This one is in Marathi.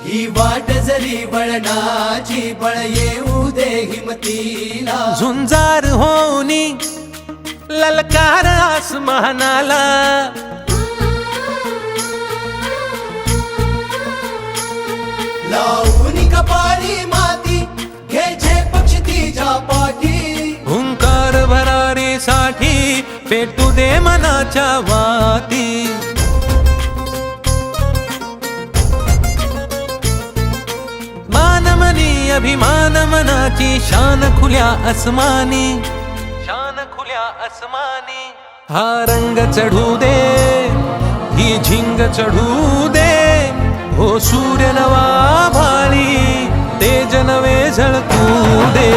ही वाट जरी बळणाची बळ येऊ दे हिमतीला झुंजार होनी ललकार आसमानाला लावून कपाळी माती घ्यायचे पक्ष तिच्या पाठी हुंकार भरारीसाठी पेटू दे मनाच्या वाती मानमनी अभिमान मनाची शान खुल्या आसमानी शान खुल्या आसमानी हा रंग चढू दे ही झिंग चढू दे हो सूर्य नवा भाळी तेज नवे झळकू दे